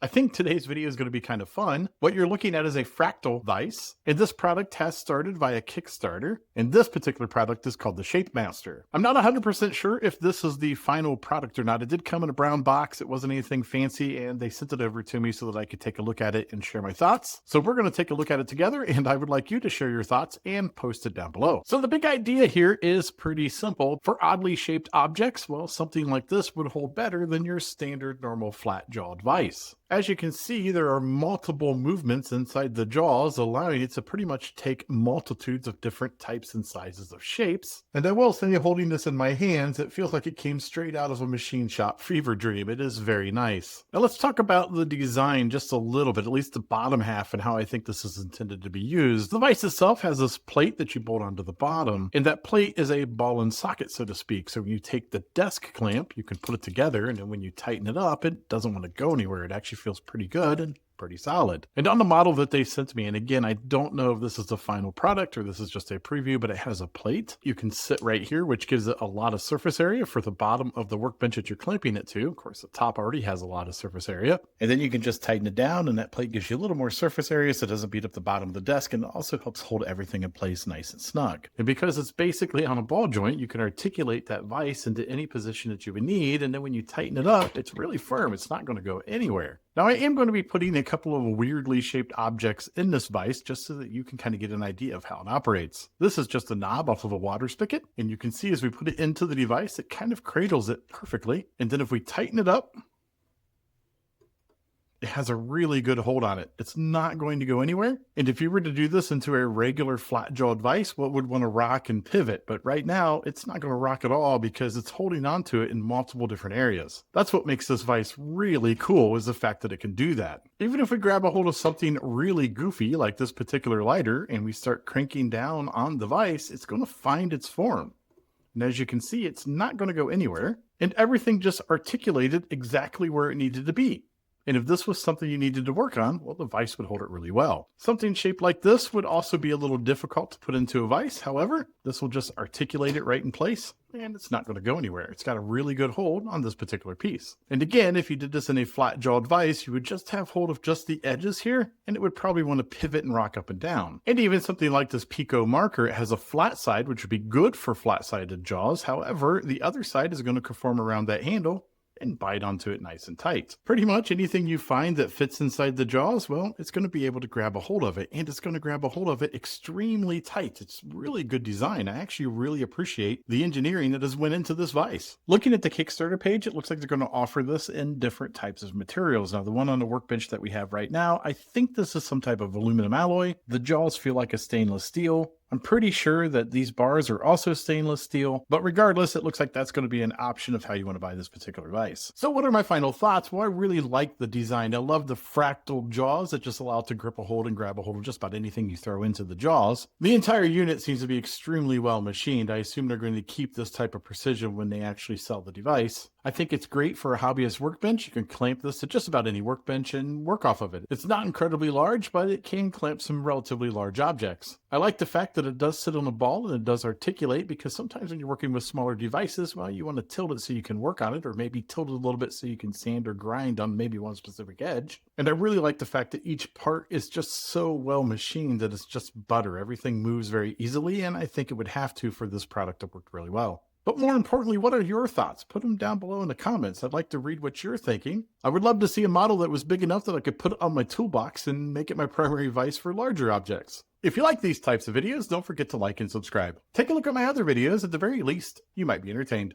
I think today's video is going to be kind of fun. What you're looking at is a Fractal Vise, and this product has started via Kickstarter, and this particular product is called the ShapeMaster. I'm not 100% sure if this is the final product or not. It did come in a brown box, it wasn't anything fancy, and they sent it over to me so that I could take a look at it and share my thoughts. So we're going to take a look at it together, and I would like you to share your thoughts and post it down below. So the big idea here is pretty simple. For oddly shaped objects, well, something like this would hold better than your standard normal flat-jawed vise. As you can see, there are multiple movements inside the jaws, allowing it to pretty much take multitudes of different types and sizes of shapes. And I will say, holding this in my hands, it feels like it came straight out of a machine shop fever dream. It is very nice. Now let's talk about the design just a little bit, at least the bottom half, and how I think this is intended to be used. The vise itself has this plate that you bolt onto the bottom, and that plate is a ball and socket, so to speak. So when you take the desk clamp, you can put it together, and then when you tighten it up, it doesn't want to go anywhere. It actually feels pretty good and pretty solid. And on the model that they sent me, and again, I don't know if this is the final product or this is just a preview, but it has a plate. You can sit right here, which gives it a lot of surface area for the bottom of the workbench that you're clamping it to. Of course, the top already has a lot of surface area. And then you can just tighten it down, and that plate gives you a little more surface area so it doesn't beat up the bottom of the desk, and it also helps hold everything in place nice and snug. And because it's basically on a ball joint, you can articulate that vise into any position that you would need, and then when you tighten it up, it's really firm. It's not going to go anywhere. Now, I am going to be putting a couple of weirdly shaped objects in this vise just so that you can kind of get an idea of how it operates. This is just a knob off of a water spigot, and you can see as we put it into the device, it kind of cradles it perfectly. And then if we tighten it up, it has a really good hold on it. It's not going to go anywhere. And if you were to do this into a regular flat-jawed vise, what would want to rock and pivot? But right now, it's not going to rock at all because it's holding on to it in multiple different areas. That's what makes this vise really cool, is the fact that it can do that. Even if we grab a hold of something really goofy like this particular lighter and we start cranking down on the vise, it's going to find its form. And as you can see, it's not going to go anywhere. And everything just articulated exactly where it needed to be. And if this was something you needed to work on, well, the vise would hold it really well. Something shaped like this would also be a little difficult to put into a vise. However, this will just articulate it right in place, and it's not going to go anywhere. It's got a really good hold on this particular piece. And again, if you did this in a flat-jawed vise, you would just have hold of just the edges here, and it would probably want to pivot and rock up and down. And even something like this Pico marker, it has a flat side, which would be good for flat-sided jaws. However, the other side is going to conform around that handle and bite onto it nice and tight. Pretty much anything you find that fits inside the jaws, well, it's going to be able to grab a hold of it, and it's going to grab a hold of it extremely tight. It's really good design. I actually really appreciate the engineering that has went into this vise. Looking at the Kickstarter page, it looks like they're going to offer this in different types of materials. Now, the one on the workbench that we have right now, I think this is some type of aluminum alloy. The jaws feel like a stainless steel. I'm pretty sure that these bars are also stainless steel, but regardless, it looks like that's going to be an option of how you want to buy this particular vise. So what are my final thoughts? Well, I really like the design. I love the fractal jaws that just allow it to grip a hold and grab a hold of just about anything you throw into the jaws. The entire unit seems to be extremely well machined. I assume they're going to keep this type of precision when they actually sell the device. I think it's great for a hobbyist workbench. You can clamp this to just about any workbench and work off of it. It's not incredibly large, but it can clamp some relatively large objects. I like the fact that it does sit on a ball and it does articulate, because sometimes when you're working with smaller devices, well, you want to tilt it so you can work on it, or maybe tilt it a little bit so you can sand or grind on maybe one specific edge. And I really like the fact that each part is just so well machined that it's just butter. Everything moves very easily, and I think it would have to for this product to work really well. But more importantly, what are your thoughts? Put them down below in the comments. I'd like to read what you're thinking. I would love to see a model that was big enough that I could put it on my toolbox and make it my primary vise for larger objects. If you like these types of videos, don't forget to like and subscribe. Take a look at my other videos. At the very least, you might be entertained.